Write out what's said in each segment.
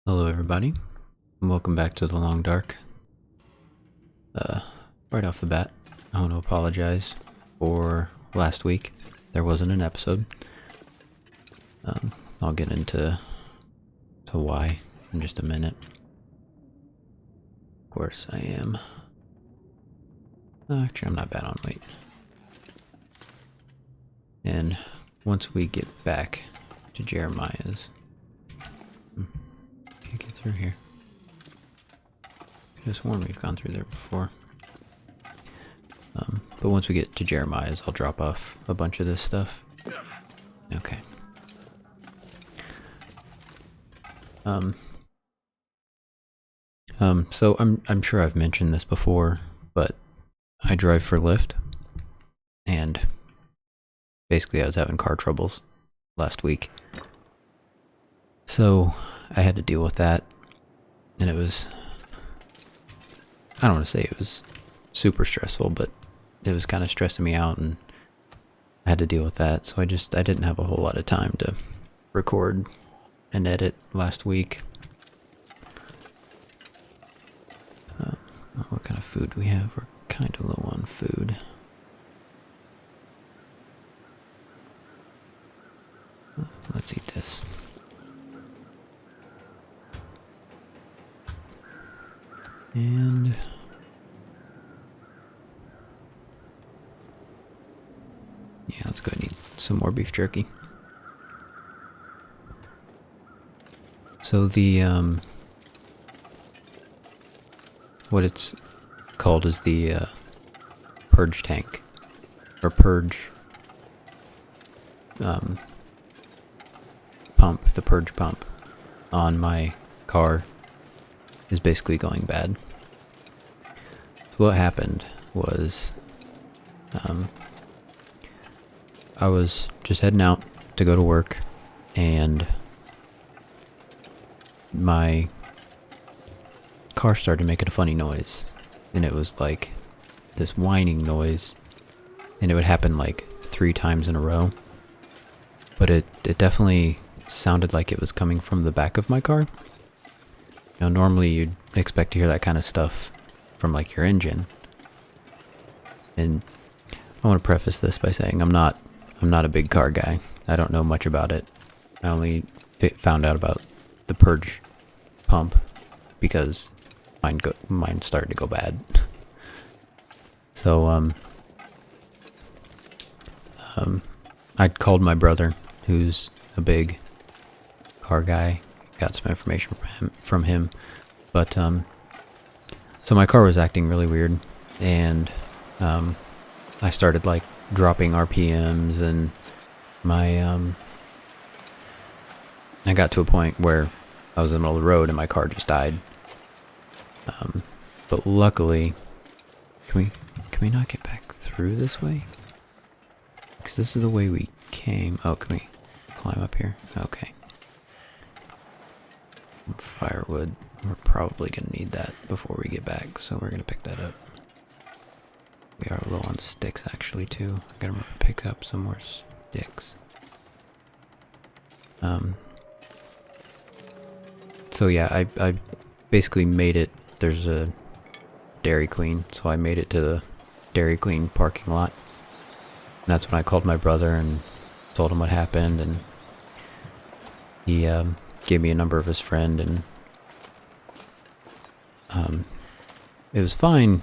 Hello everybody, and welcome back to The Long Dark. Right off the bat, I want to apologize for last week. There wasn't an episode. I'll get into why in just a minute. Of course, I am. Actually, I'm not bad on weight. And once we get back to Jeremiah's, can't get through here. Could have sworn we've gone through there before. But once we get to Jeremiah's, I'll drop off a bunch of this stuff. Okay. So I'm sure I've mentioned this before, but I drive for Lyft, and basically I was having car troubles last week. So I had to deal with that, and it was, I don't want to say it was super stressful, but it was kind of stressing me out, and I had to deal with that. So I didn't have a whole lot of time to record and edit last week. What kind of food do we have? We're kind of low on food. Let's eat this. And yeah, let's go ahead and eat some more beef jerky. So the what it's called is the purge tank, or purge pump. The purge pump on my car is basically going bad. So what happened was, I was just heading out to go to work, and my car started making a funny noise, and it was like this whining noise, and it would happen like 3 times in a row, but it definitely sounded like it was coming from the back of my car. Now normally you'd expect to hear that kind of stuff from like your engine, and I want to preface this by saying I'm not a big car guy. I don't know much about it. I only found out about the purge pump because mine started to go bad. So I called my brother, who's a big car guy, got some information from him. But so my car was acting really weird, and I started like dropping RPMs, and my I got to a point where I was in the middle of the road and my car just died. But luckily, can we not get back through this way? Because this is the way we came. Oh, can we climb up here? Okay. Firewood. We're probably going to need that before we get back, so we're going to pick that up. We are low on sticks, actually, too. I gotta remember to pick up some more sticks. So yeah, I basically made it. There's a Dairy Queen, so I made it to the Dairy Queen parking lot. And that's when I called my brother and told him what happened, and he gave me a number of his friend, and it was fine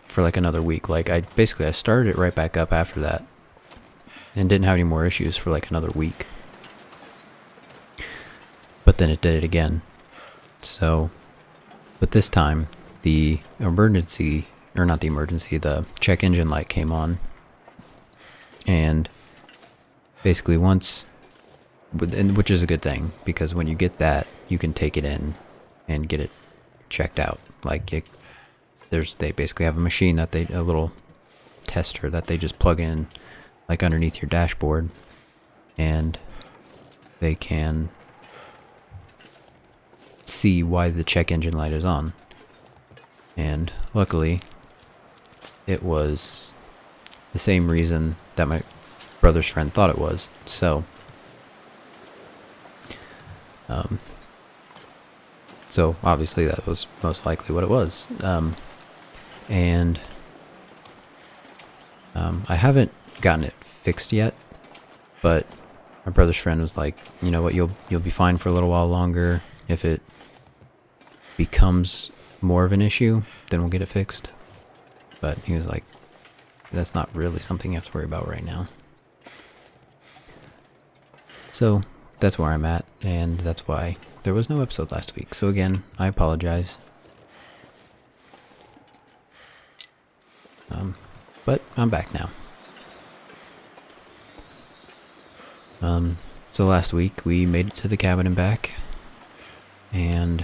for like another week. Like I started it right back up after that, and didn't have any more issues for like another week. But then it did it again. So, but this time the the check engine light came on, and basically which is a good thing, because when you get that, you can take it in and get it checked out. Like they basically have a machine a little tester that they just plug in like underneath your dashboard, and they can see why the check engine light is on. And luckily it was the same reason that my brother's friend thought it was. So So obviously that was most likely what it was. And I haven't gotten it fixed yet, but my brother's friend was like, you know what, you'll be fine for a little while longer. If it becomes more of an issue, then we'll get it fixed. But he was like, that's not really something you have to worry about right now. So that's where I'm at, and that's why there was no episode last week. So again, I apologize. But I'm back now. So last week we made it to the cabin and back, and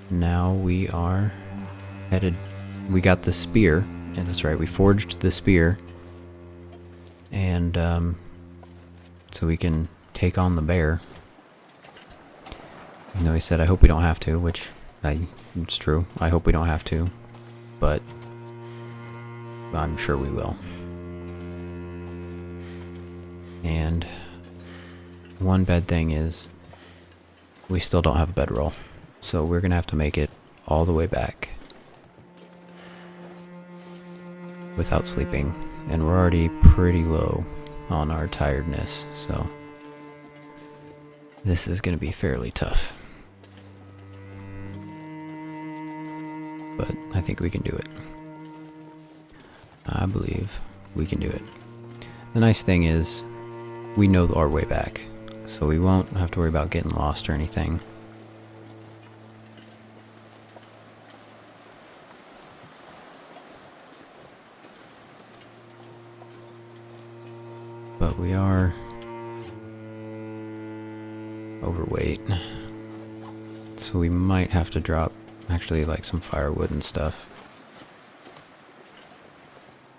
now we are headed. We got the spear, and that's right, we forged the spear, and so we can take on the bear. Even though he said, I hope we don't have to, which it's true. I hope we don't have to, but I'm sure we will. And one bad thing is we still don't have a bedroll, so we're gonna have to make it all the way back without sleeping, and we're already pretty low on our tiredness, so this is gonna be fairly tough. But I think we can do it. I believe we can do it. The nice thing is we know our way back, so we won't have to worry about getting lost or anything. But we are overweight, so we might have to drop actually like some firewood and stuff,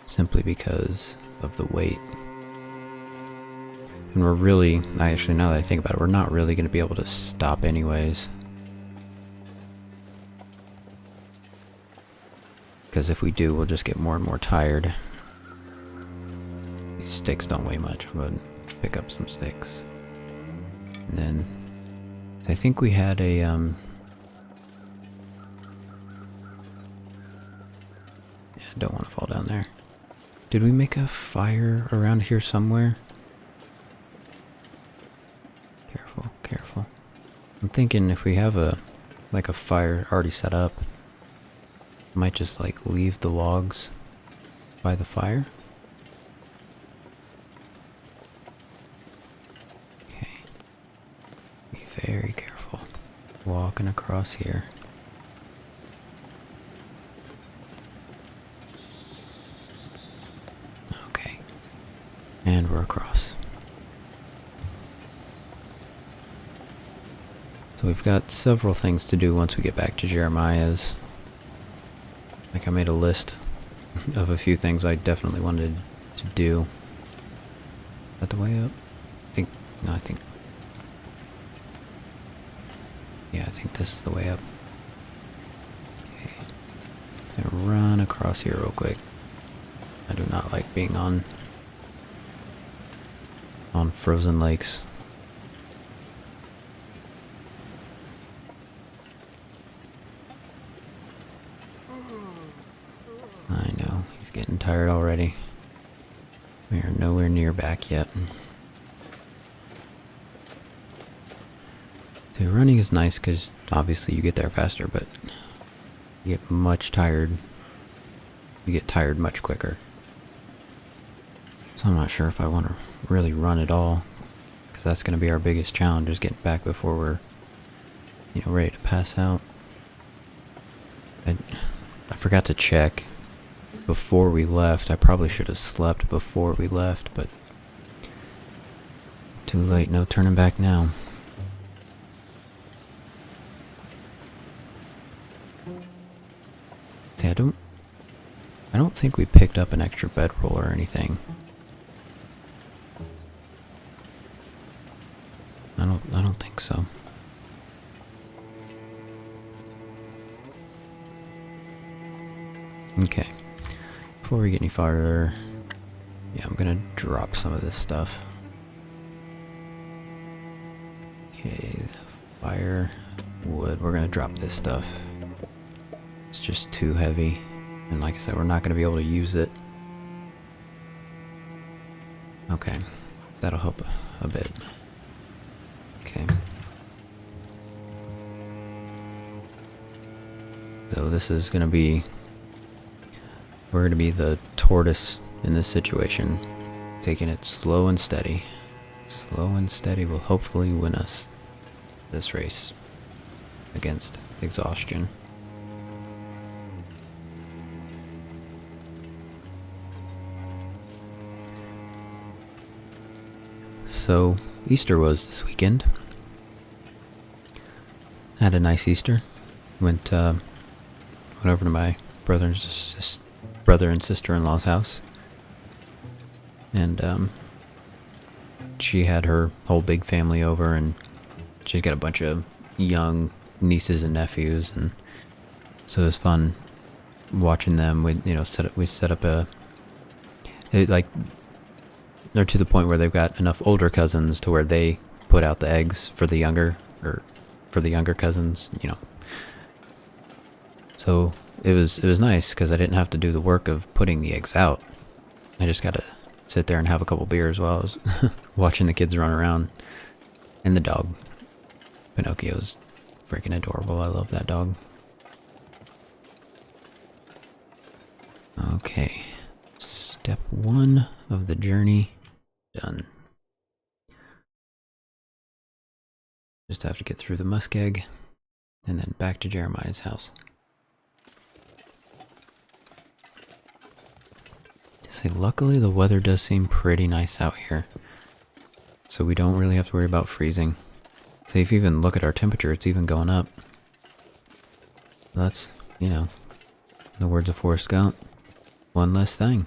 simply because of the weight. And we're really, actually now that I think about it, we're not really going to be able to stop anyways, because if we do, we'll just get more and more tired. These sticks don't weigh much. I'm going to pick up some sticks. And then I think we had a yeah, I don't want to fall down there. Did we make a fire around here somewhere? Careful, careful. I'm thinking if we have a fire already set up, I might just like leave the logs by the fire. Okay. Be very careful walking across here. Okay. And we're across. So we've got several things to do once we get back to Jeremiah's. Like I made a list of a few things I definitely wanted to do. Is that the way up? I think this is the way up. Okay. I'm gonna run across here real quick. I do not like being on frozen lakes. I know, he's getting tired already. We are nowhere near back yet. So running is nice because obviously you get there faster, but you get much tired. You get tired much quicker. So I'm not sure if I want to really run at all, because that's going to be our biggest challenge, is getting back before we're, ready to pass out. I forgot to check before we left. I probably should have slept before we left, but too late, no turning back now. See, I don't think we picked up an extra bedroll or anything. I don't think so. Okay. Before we get any farther, yeah, I'm gonna drop some of this stuff. Okay, fire. wood. We're gonna drop this stuff. It's just too heavy. And like I said, we're not gonna be able to use it. Okay. That'll help a bit. Okay. So this is gonna be... We're gonna be the tortoise in this situation. Taking it slow and steady. Slow and steady will hopefully win us this race against exhaustion. So, Easter was this weekend. Had a nice Easter. Went over to my brother and sister-in-law's house. And she had her whole big family over, and she's got a bunch of young nieces and nephews, and so it was fun watching them. We set up a... They're to the point where they've got enough older cousins to where they put out the eggs for the younger cousins, So it was nice because I didn't have to do the work of putting the eggs out. I just got to sit there and have a couple beers while I was watching the kids run around. And the dog, Pinocchio's freaking adorable. I love that dog. Okay, step 1 of the journey done. Just have to get through the muskeg and then back to Jeremiah's house. Say, luckily the weather does seem pretty nice out here, so we don't really have to worry about freezing. So if you even look at our temperature, it's even going up. That's, in the words of Forrest Gump, one less thing.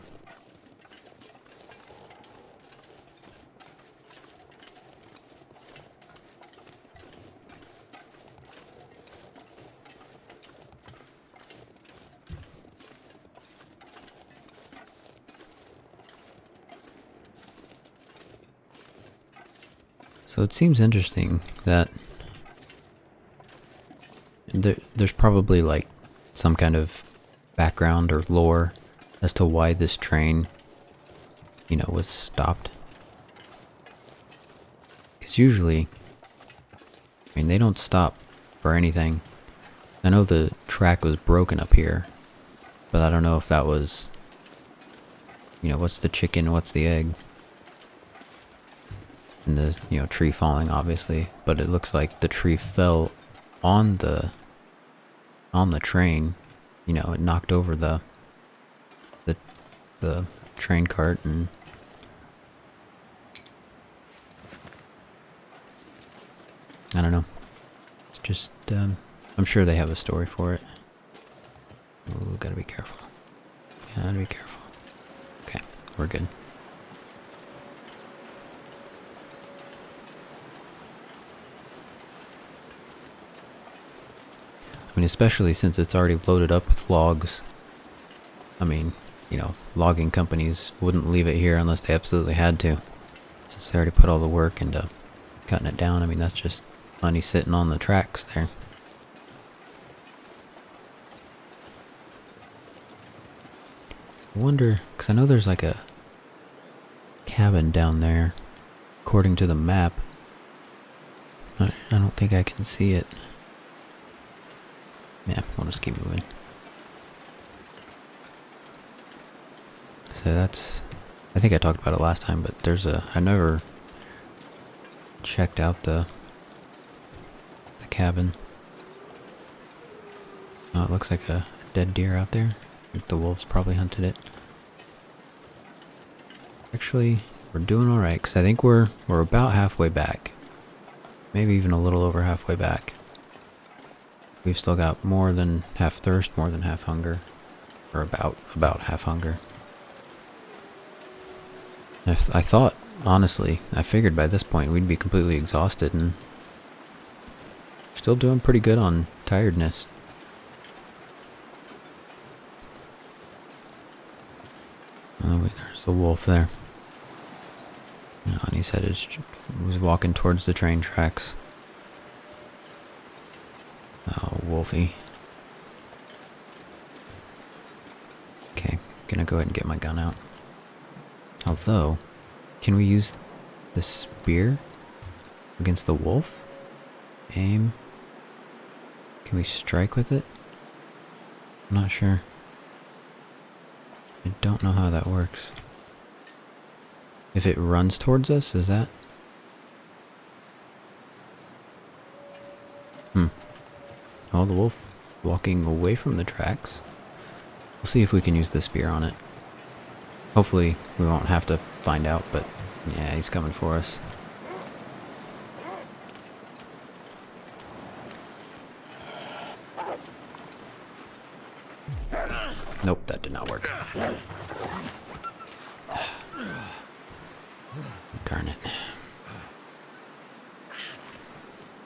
So it seems interesting that there's probably like some kind of background or lore as to why this train, was stopped. Because usually, they don't stop for anything. I know the track was broken up here, but I don't know if that was, what's the chicken, what's the egg? And the tree falling, obviously, but it looks like the tree fell on the train. It knocked over the train cart, and I don't know. It's just I'm sure they have a story for it. Ooh, gotta be careful. Gotta be careful. Okay, we're good. Especially since it's already loaded up with logs. Logging companies wouldn't leave it here unless they absolutely had to. Since they already put all the work into cutting it down, that's just money sitting on the tracks there. I wonder, because I know there's like a cabin down there, according to the map. I don't think I can see it. Yeah, we'll just keep moving. So that's... I think I talked about it last time, but there's I never checked out the cabin. Oh, it looks like a dead deer out there. I think the wolves probably hunted it. Actually, we're doing alright, because I think we're about halfway back. Maybe even a little over halfway back. We've still got more than half thirst, more than half hunger. Or about half hunger. I thought, honestly, I figured by this point we'd be completely exhausted, and still doing pretty good on tiredness. Oh wait, there's a wolf there. No, and he said he was walking towards the train tracks. wolfy. Okay, gonna go ahead and get my gun out. Although, can we use the spear against the wolf? Aim. Can we strike with it? I'm not sure. I don't know how that works. If it runs towards us, is that? Oh, the wolf walking away from the tracks. We'll see if we can use the spear on it. Hopefully we won't have to find out, but yeah, he's coming for us. Nope, that did not work. Darn it.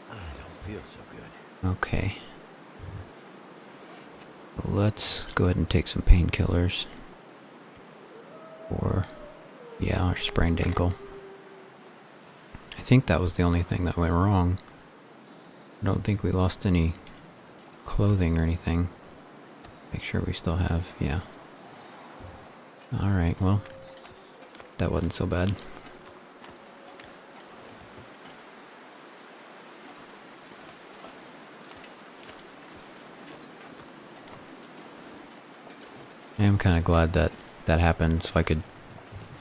I don't feel so good. Okay. Let's go ahead and take some painkillers. Or, yeah, our sprained ankle. I think that was the only thing that went wrong. I don't think we lost any clothing or anything. Make sure we still have, yeah. Alright, well, that wasn't so bad. I am kind of glad that that happened, so I could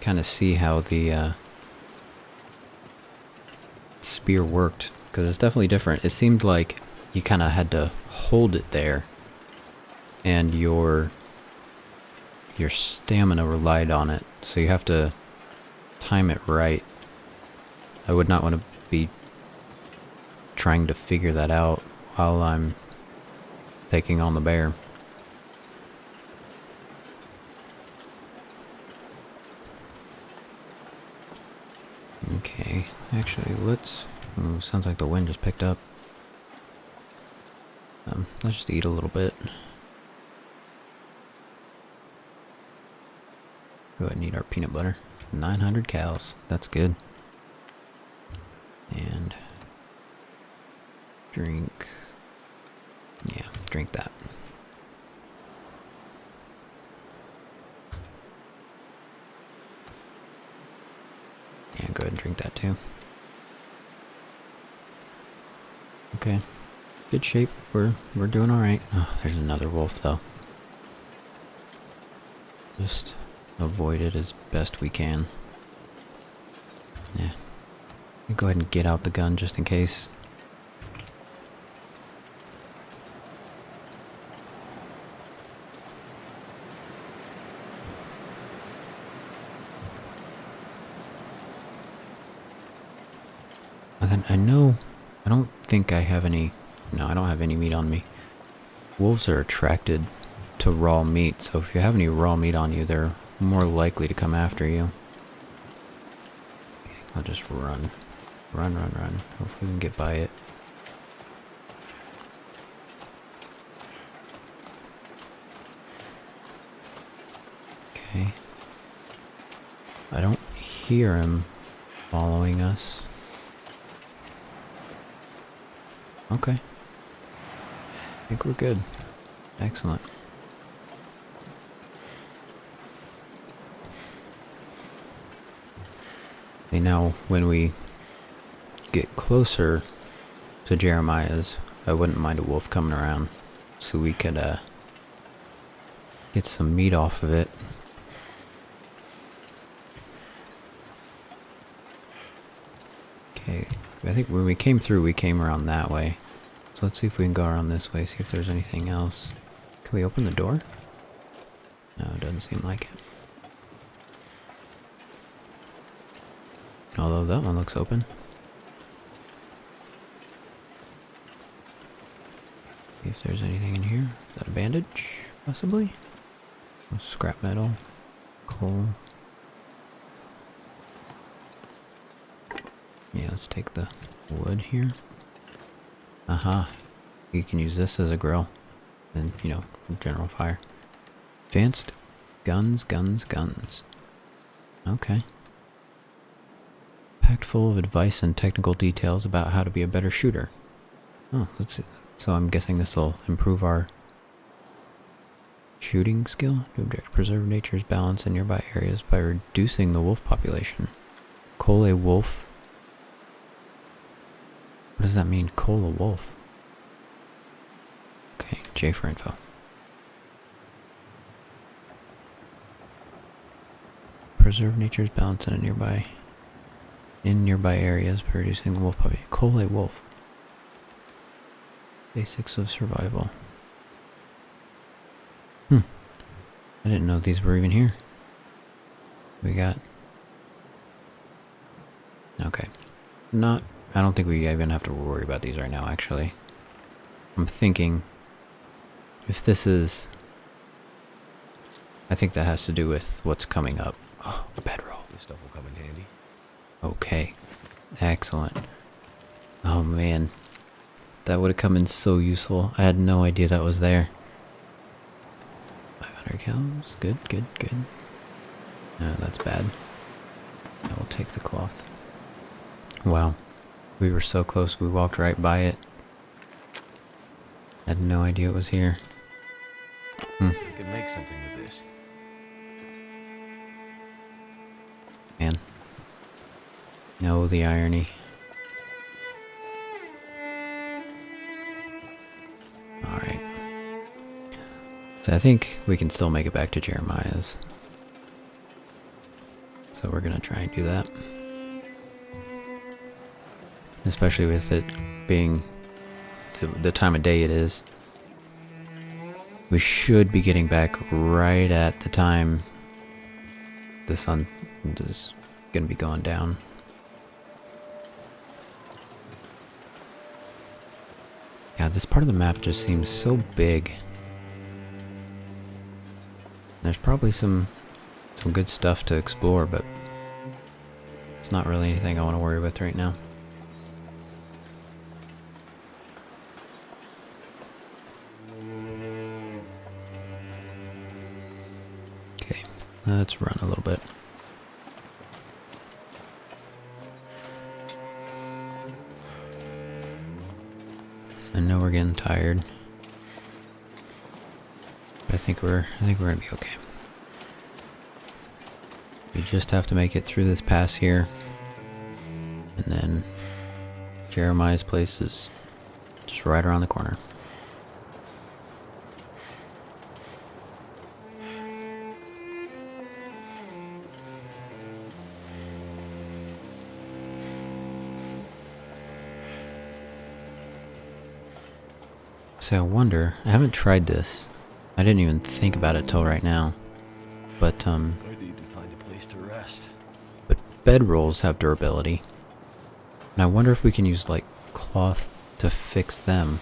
kind of see how the spear worked, because it's definitely different. It seemed like you kind of had to hold it there, and your stamina relied on it, so you have to time it right. I would not want to be trying to figure that out while I'm taking on the bear. Okay, actually, let's... Ooh, sounds like the wind just picked up. Let's just eat a little bit. Go ahead and eat our peanut butter. 900 calories. That's good. And... drink... yeah, drink that. Yeah, go ahead and drink that too. Okay. Good shape. We're doing alright. Oh, there's another wolf though. Just avoid it as best we can. Yeah. Go ahead and get out the gun just in case. I know, I don't think I have any, no, I don't have any meat on me. Wolves are attracted to raw meat, so if you have any raw meat on you, they're more likely to come after you. Okay, I'll just run. Run. Hopefully we can get by it. Okay. I don't hear him following us. Okay. I think we're good. Excellent. Okay, now when we get closer to Jeremiah's, I wouldn't mind a wolf coming around so we could get some meat off of it. Okay. I think when we came through, we came around that way. So let's see if we can go around this way, see if there's anything else. Can we open the door? No, it doesn't seem like it. Although that one looks open. See if there's anything in here. Is that a bandage? Possibly? Scrap metal. Coal. Yeah, let's take the wood here. Aha. You can use this as a grill. And, you know, for general fire. Advanced guns. Okay. Packed full of advice and technical details about how to be a better shooter. Oh, let's see. So I'm guessing this will improve our shooting skill. To object, preserve nature's balance in nearby areas by reducing the wolf population. Cull a wolf. What does that mean? Cull a wolf. Okay, J for info. Preserve nature's balance in nearby areas by reducing the wolf population. Cull a wolf. Basics of survival. I didn't know these were even here. We got... Okay. I don't think we even have to worry about these right now, actually. I'm thinking... If this is... I think that has to do with what's coming up. Oh, bedroll. This stuff will come in handy. Okay. Excellent. Oh, man. That would have come in so useful. I had no idea that was there. 500 calories. Good. No, that's bad. I will take the cloth. Wow. We were so close, we walked right by it. Had no idea it was here. You can make something with this. Man. No, the irony. Alright. So I think we can still make it back to Jeremiah's. So we're gonna try and do that. Especially with it being the time of day it is. We should be getting back right at the time the sun is gonna be going down. Yeah, this part of the map just seems so big. There's probably some good stuff to explore, but it's not really anything I want to worry with right now. Okay, let's run a little bit. I know we're getting tired. But I think we're gonna be okay. We just have to make it through this pass here. And then Jeremiah's place is just right around the corner. So I wonder, I haven't tried this. I didn't even think about it till right now. But I need to find a place to rest. but bedrolls have durability. And I wonder if we can use like cloth to fix them.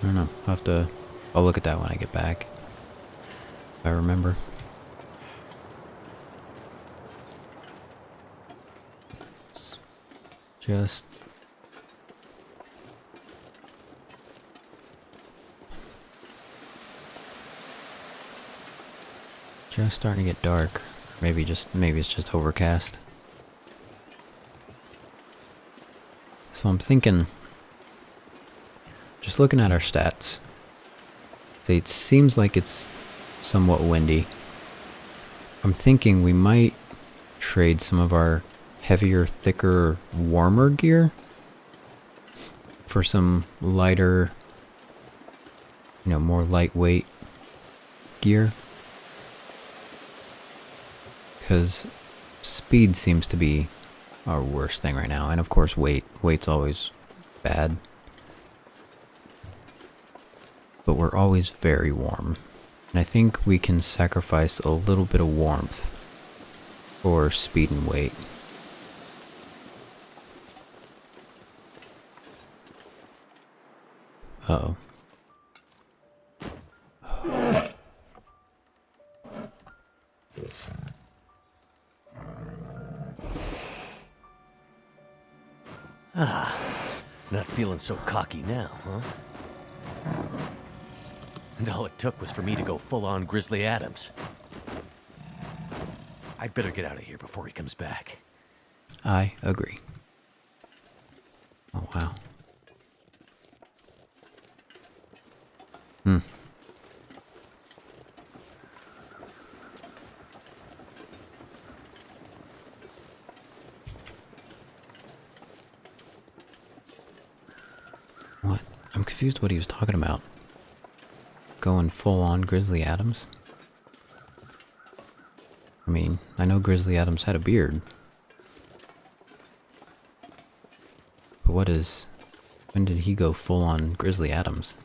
I don't know. I'll look at that when I get back. If I remember. Just starting to get dark. Maybe it's just overcast. So I'm thinking, just looking at our stats, it seems like it's somewhat windy. I'm thinking we might trade some of our heavier, thicker, warmer gear for some lighter, more lightweight gear. Because speed seems to be our worst thing right now. And of course weight. Weight's always bad. But we're always very warm. And I think we can sacrifice a little bit of warmth for speed and weight. Uh-oh. Not feeling so cocky now, huh? And all it took was for me to go full-on Grizzly Adams. I'd better get out of here before he comes back. I agree. I'm confused what he was talking about. Going full on Grizzly Adams? I mean, I know Grizzly Adams had a beard. But when did he go full on Grizzly Adams?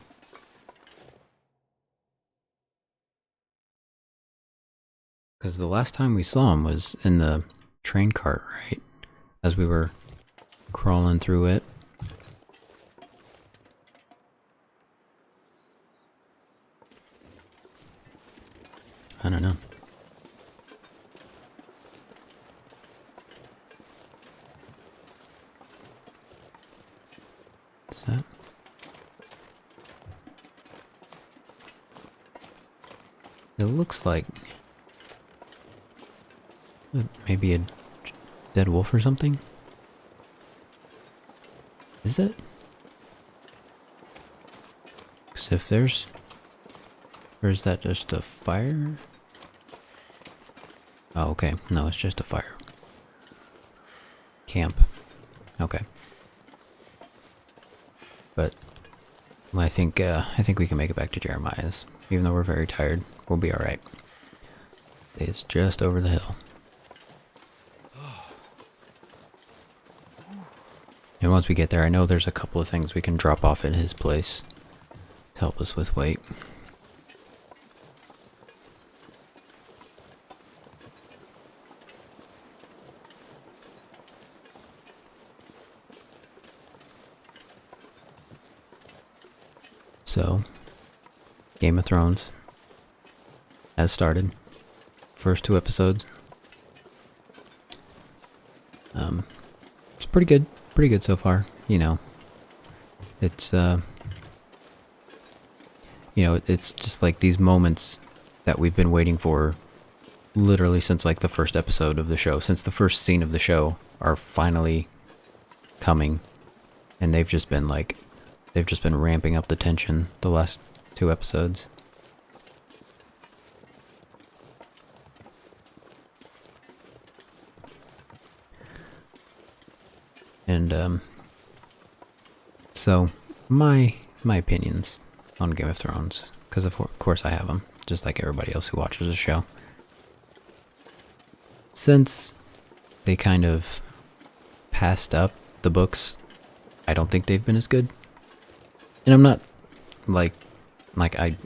Because the last time we saw him was in the train cart, right? As we were crawling through it. I don't know. What's that? It looks like maybe a dead wolf or something? Is it? Because if there's... Or is that just a fire? Oh, okay. No, it's just a fire. Camp. Okay. But I think we can make it back to Jeremiah's. Even though we're very tired, we'll be alright. It's just over the hill. And once we get there, I know there's a couple of things we can drop off at his place to help us with weight. So, Game of Thrones has started. First 2 episodes. It's pretty good. Pretty good so far. You know, it's it's just like these moments that we've been waiting for literally since like the first episode of the show, since the first scene of the show are finally coming, and they've just been ramping up the tension the last 2 episodes. And so my opinions on Game of Thrones, because of course I have them, just like everybody else who watches the show. Since they kind of passed up the books, I don't think they've been as good. And I'm not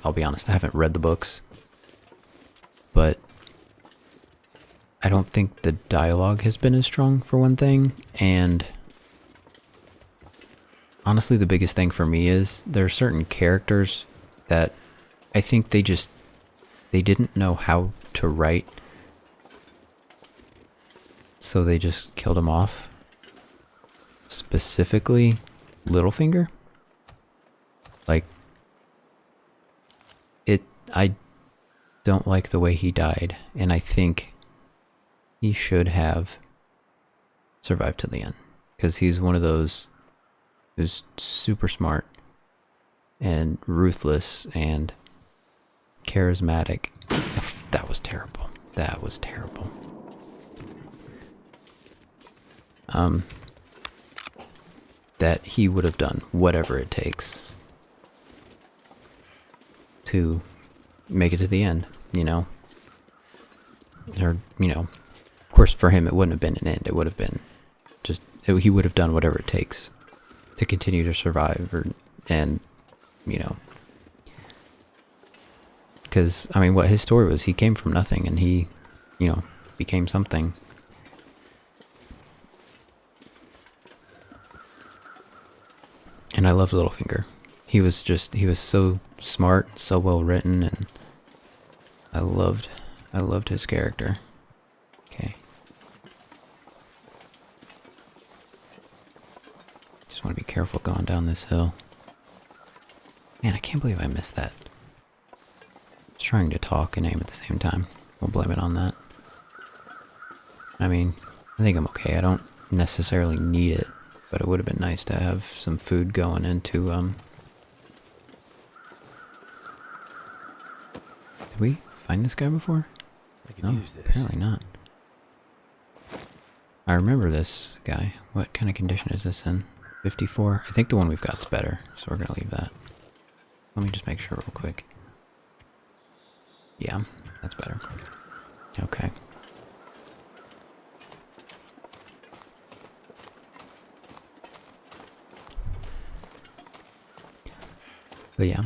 I'll be honest, I haven't read the books, but I don't think the dialogue has been as strong, for one thing. And honestly, the biggest thing for me is there are certain characters that I think they didn't know how to write, so they just killed him off. Specifically, Littlefinger. I don't like the way he died, and I think he should have survived to the end, because he's one of those who's super smart and ruthless and charismatic. That was terrible. That was terrible. That he would have done whatever it takes to make it to the end, you know? Or, of course for him it wouldn't have been an end, it would have been just, he would have done whatever it takes to continue to survive, because, I mean, what his story was, he came from nothing and he, became something. And I loved Littlefinger. He was so smart, so well written, and I loved his character. Okay. Just want to be careful going down this hill. Man, I can't believe I missed that. I was trying to talk and aim at the same time. We'll blame it on that. I mean, I think I'm okay. I don't necessarily need it, but it would have been nice to have some food going into, Did we find this guy before? I could No, use this. apparently not. I remember this guy. What kind of condition is this in? 54. I think the one we've got's better, so we're gonna leave that. Let me just make sure real quick. Yeah, that's better. Okay. But yeah,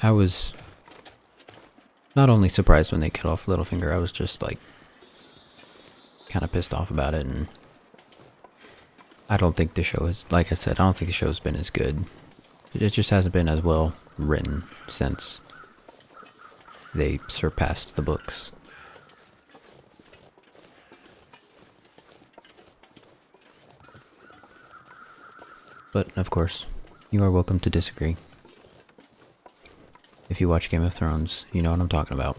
I was not only surprised when they cut off Littlefinger, I was just like kind of pissed off about it, and I don't think the show is, like I said, I don't think the show's been as good. It just hasn't been as well written since they surpassed the books. But, of course, you are welcome to disagree. If you watch Game of Thrones, you know what I'm talking about.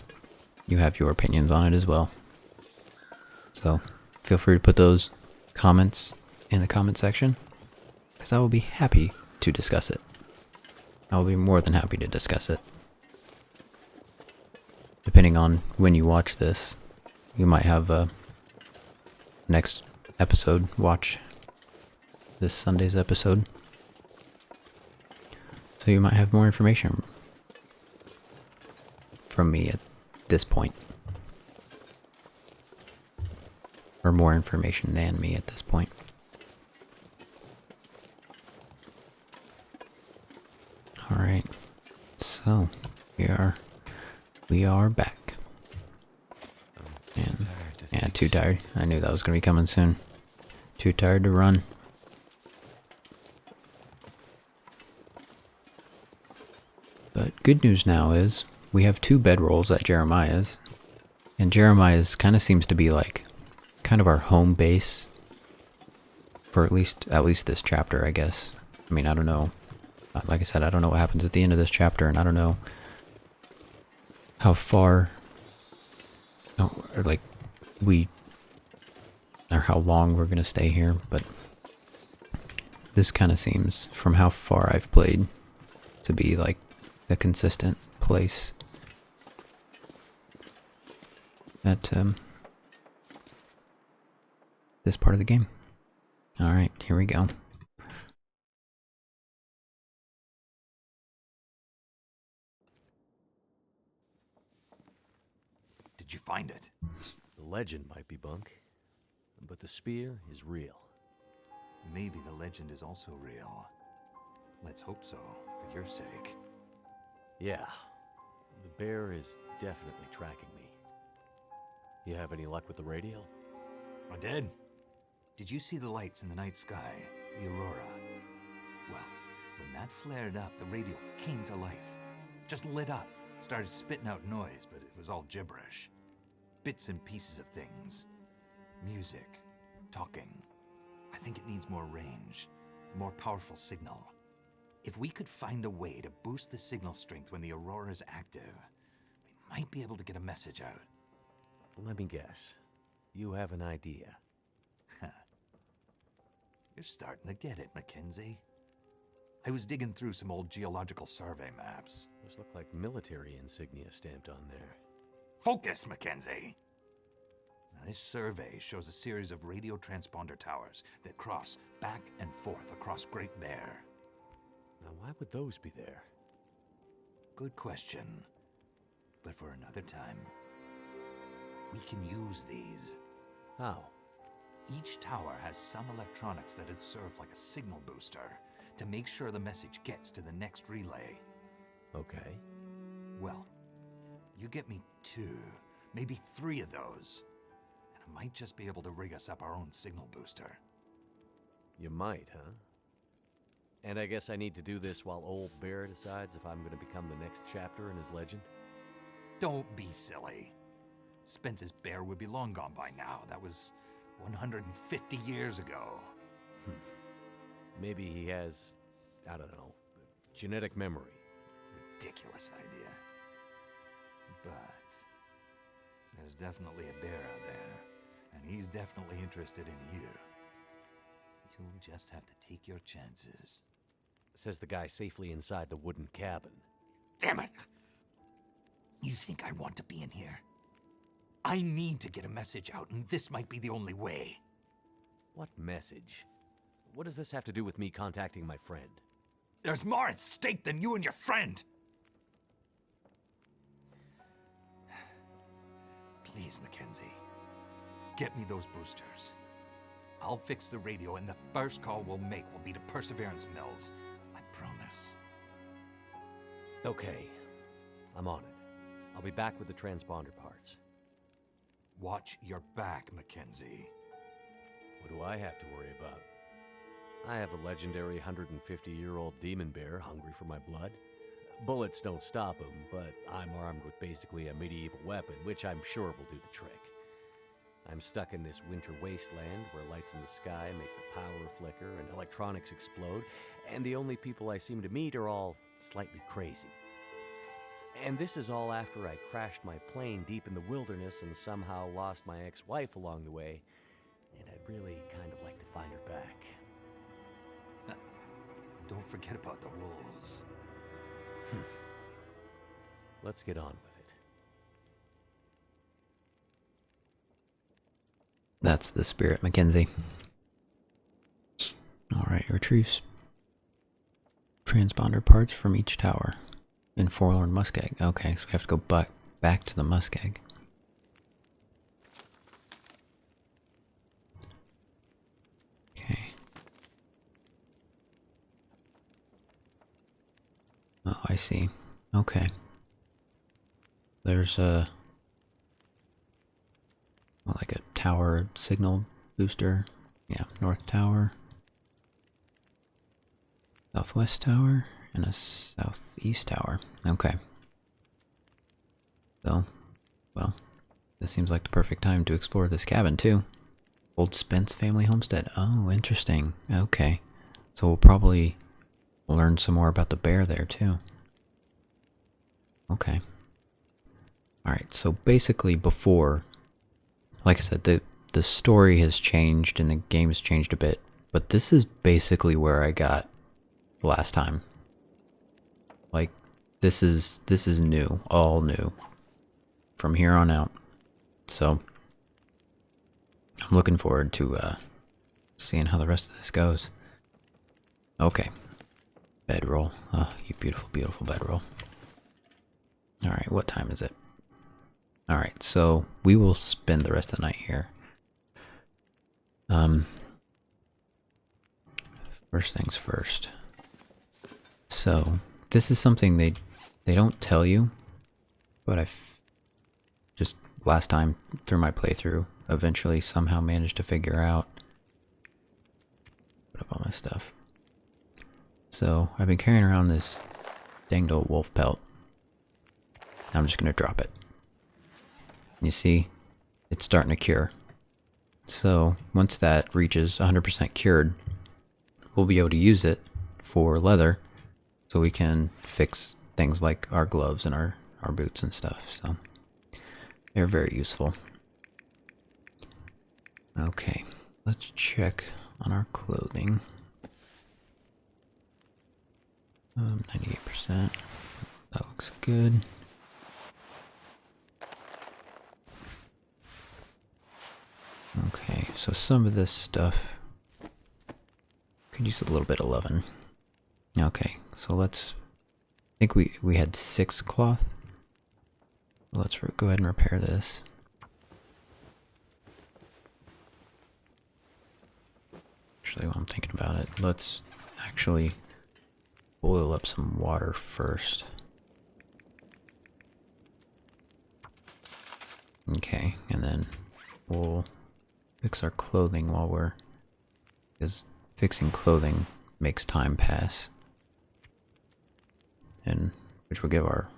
You have your opinions on it as well. So, feel free to put those comments in the comment section, because I will be happy to discuss it. I will be more than happy to discuss it. Depending on when you watch this, you might have a next episode watch this Sunday's episode. So you might have more information from me at this point. Or more information than me at this point. Alright. So we are back. And yeah, too tired. I knew that was gonna be coming soon. Too tired to run. But good news now is we have 2 bedrolls at Jeremiah's, and Jeremiah's kind of seems to be like kind of our home base for at least this chapter, I guess. I mean, I don't know. Like I said, I don't know what happens at the end of this chapter, and I don't know how far, or like or how long we're gonna stay here. But this kind of seems, from how far I've played, to be like a consistent place at this part of the game. Alright, here we go. Did you find it? The legend might be bunk, but the spear is real. Maybe the legend is also real. Let's hope so, for your sake. Yeah, the bear is definitely tracking me. You have any luck with the radio? I did. Did you see the lights in the night sky? The aurora? Well, when that flared up, the radio came to life. Just lit up. Started spitting out noise, but it was all gibberish. Bits and pieces of things. Music. Talking. I think it needs more range. A more powerful signal. If we could find a way to boost the signal strength when the aurora is active, we might be able to get a message out. Let me guess. You have an idea. You're starting to get it, Mackenzie. I was digging through some old geological survey maps. Those look like military insignia stamped on there. Focus, Mackenzie! Now, this survey shows a series of radio transponder towers that cross back and forth across Great Bear. Now, why would those be there? Good question. But for another time. We can use these. How? Each tower has some electronics that'd serve like a signal booster to make sure the message gets to the next relay. Okay. Well, you get me 2, maybe 3 of those, and I might just be able to rig us up our own signal booster. You might, huh? And I guess I need to do this while old Bear decides if I'm going to become the next chapter in his legend? Don't be silly. Spence's bear would be long gone by now. That was 150 years ago. Maybe he has, I don't know, genetic memory. Ridiculous idea. But there's definitely a bear out there, and he's definitely interested in you. You'll just have to take your chances. Says the guy safely inside the wooden cabin. Damn it! You think I want to be in here? I need to get a message out, and this might be the only way. What message? What does this have to do with me contacting my friend? There's more at stake than you and your friend. Please, Mackenzie, get me those boosters. I'll fix the radio, and the first call we'll make will be to Perseverance Mills. I promise. Okay, I'm on it. I'll be back with the transponder parts. Watch your back, Mackenzie. What do I have to worry about? I have a legendary 150-year-old demon bear hungry for my blood. Bullets don't stop him, but I'm armed with basically a medieval weapon, which I'm sure will do the trick. I'm stuck in this winter wasteland where lights in the sky make the power flicker and electronics explode, and the only people I seem to meet are all slightly crazy. And this is all after I crashed my plane deep in the wilderness and somehow lost my ex-wife along the way, and I'd really kind of like to find her back. Don't forget about the wolves. Let's get on with it. That's the spirit, Mackenzie. Alright, retrieve transponder parts from each tower in Forlorn Muskeg. Okay, so we have to go back to the Muskeg. Okay. Oh, I see. Okay. There's like a tower signal booster. Yeah, North Tower, Southwest Tower, and a Southeast Tower. Okay. So, well, this seems like the perfect time to explore this cabin, too. Old Spence family homestead. Oh, interesting. Okay. So we'll probably learn some more about the bear there, too. Okay. Alright, so basically before, like I said, the story has changed and the game has changed a bit, but this is basically where I got last time. Like, this is new, all new, from here on out. So, I'm looking forward to seeing how the rest of this goes. Okay. Bedroll. Oh, you beautiful, beautiful bedroll. Alright, what time is it? Alright, so we will spend the rest of the night here. First things first. So, this is something they don't tell you, but I've just last time through my playthrough eventually somehow managed to figure out. Put up all my stuff. So, I've been carrying around this danged old wolf pelt. I'm just going to drop it. You see, it's starting to cure. So, once that reaches 100% cured, we'll be able to use it for leather so we can fix things like our gloves and our boots and stuff. So, they're very useful. Okay, let's check on our clothing. 98%. That looks good. Okay, so some of this stuff could use a little bit of loving. Okay, so let's, I think we had 6 cloth. Let's go ahead and repair this. Actually, while I'm thinking about it, let's actually boil up some water first. Okay, and then we'll fix our clothing while we're, because fixing clothing makes time pass, and which will give our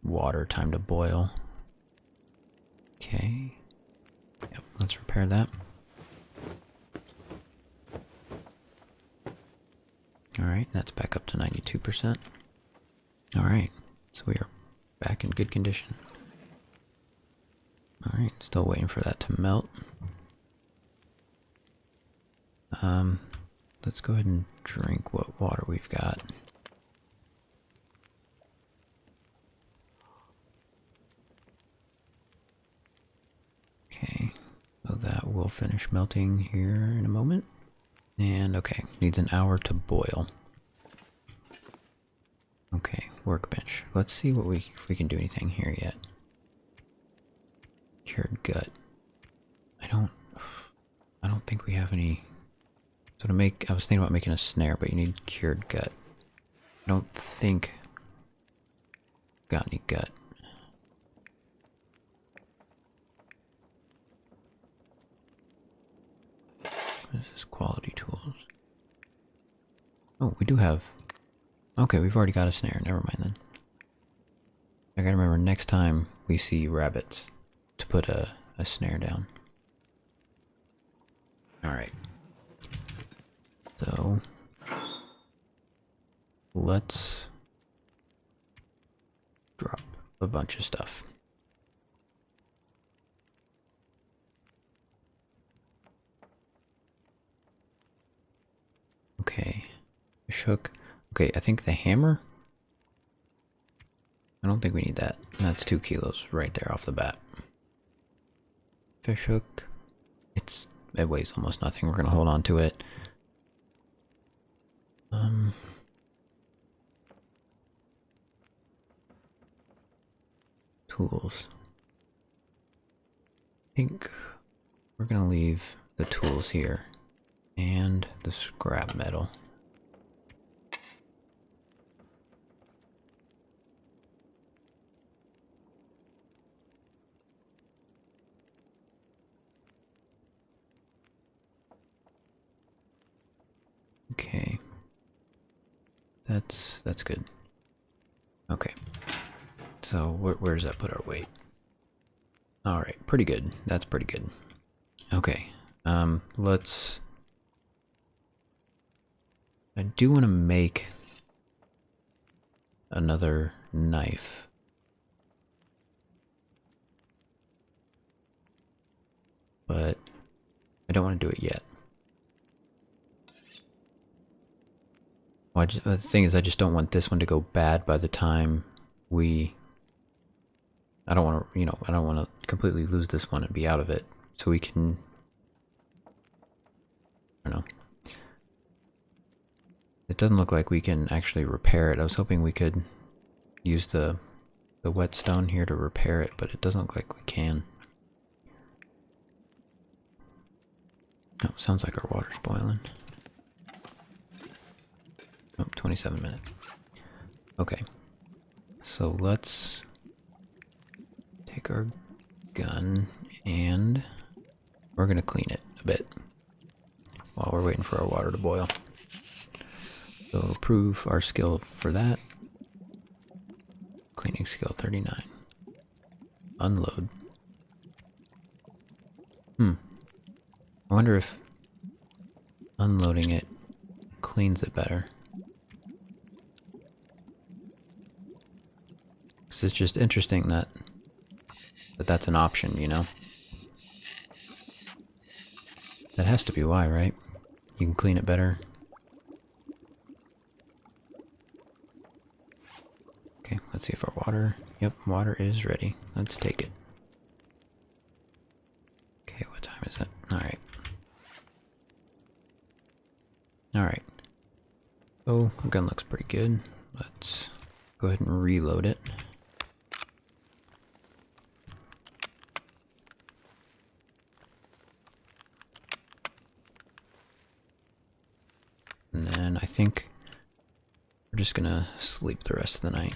water time to boil. Okay, yep, let's repair that. Alright, that's back up to 92%. Alright, so we are back in good condition. Alright, still waiting for that to melt. Let's go ahead and drink what water we've got. Okay, so that will finish melting here in a moment. And okay, needs an hour to boil. Okay, workbench. Let's see what if we can do anything here yet. Cured gut. I don't think we have any. So to make, I was thinking about making a snare, but you need cured gut. I don't think I've got any gut. This is quality tools. Oh, we do have. Okay, we've already got a snare. Never mind then. I gotta remember next time we see rabbits to put a snare down. Alright. So let's drop a bunch of stuff. Okay. Fish hook. Okay, I think the hammer. I don't think we need that. That's 2 kilos right there off the bat. Fish hook. It weighs almost nothing. We're gonna hold on to it. Tools. I think we're gonna leave the tools here and the scrap metal. Okay. That's good. Okay. So where does that put our weight? Alright, pretty good. That's pretty good. Okay. Let's... I do want to make another knife. But I don't want to do it yet. Well, the thing is, I just don't want this one to go bad by the time we... I don't want to, you know, I don't want to completely lose this one and be out of it. So we can... I don't know. It doesn't look like we can actually repair it. I was hoping we could use the whetstone here to repair it, but it doesn't look like we can. Oh, sounds like our water's boiling. Oh, 27 minutes. Okay. So let's take our gun and we're gonna clean it a bit while we're waiting for our water to boil. So prove our skill for that. Cleaning skill 39. Unload. I wonder if unloading it cleans it better. This is just interesting that that's an option, you know? That has to be why, right? You can clean it better. Okay, let's see if our water... Yep, water is ready. Let's take it. Okay, what time is it? Alright. Alright. Oh, our gun looks pretty good. Let's go ahead and reload it. And then I think we're just gonna sleep the rest of the night.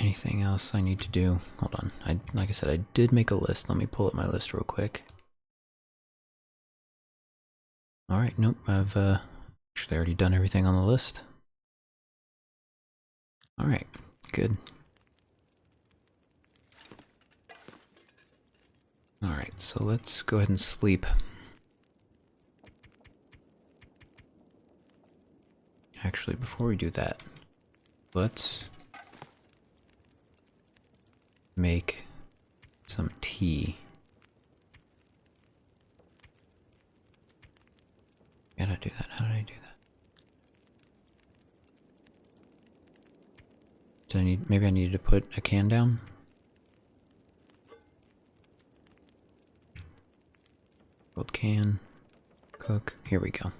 Anything else I need to do? Hold on. Like I said, I did make a list. Let me pull up my list real quick. Alright, nope. I've actually already done everything on the list. Alright, good. Alright, so let's go ahead and sleep. Actually, before we do that, let's make some tea. How did I do that? How did I do that? Maybe I needed to put a can down? Old can. Cook. Here we go.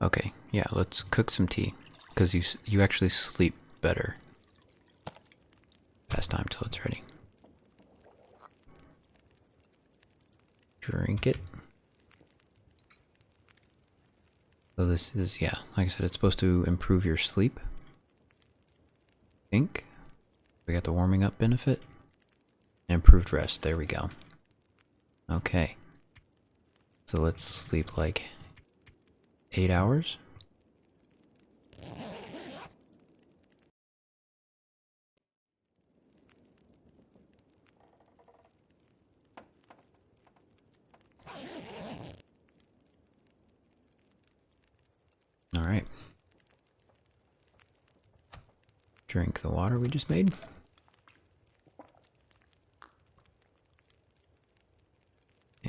Okay, yeah, let's cook some tea. Because you actually sleep better. Past time till it's ready. Drink it. So this is, yeah, like I said, it's supposed to improve your sleep. I think. We got the warming up benefit. And improved rest. There we go. Okay. So let's sleep like 8 hours. All right. Drink the water we just made.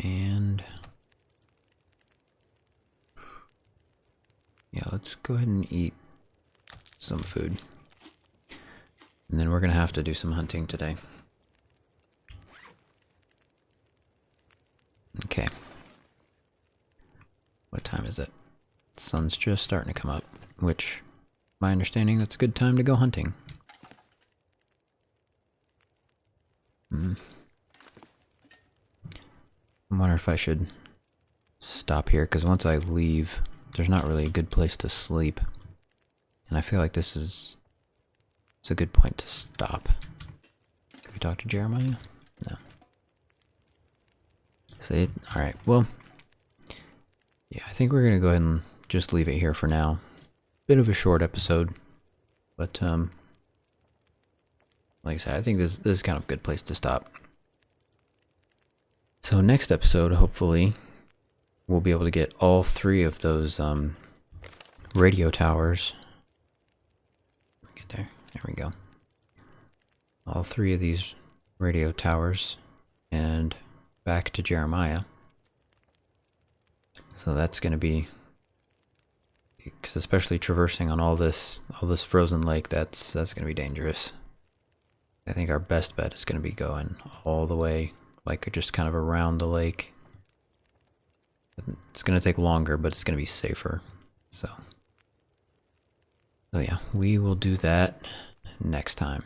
And yeah, let's go ahead and eat some food. And then we're gonna have to do some hunting today. Okay. What time is it? The sun's just starting to come up, which, my understanding, that's a good time to go hunting. I wonder if I should stop here, because once I leave, there's not really a good place to sleep. And I feel like it's a good point to stop. Have we talked to Jeremiah? No. See? Alright, well, yeah, I think we're going to go ahead and just leave it here for now. Bit of a short episode, but like I said, I think this is kind of a good place to stop. So next episode, hopefully, we'll be able to get all 3 of those radio towers. Get there. There we go. All 3 of these radio towers and back to Jeremiah. So that's going to be, because especially traversing on all this frozen lake, that's going to be dangerous. I think our best bet is going to be going all the way, like just kind of around the lake. It's going to take longer, but it's going to be safer. So yeah, we will do that next time.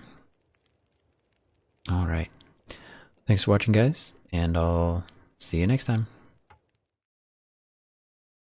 Alright. Thanks for watching, guys, and I'll see you next time.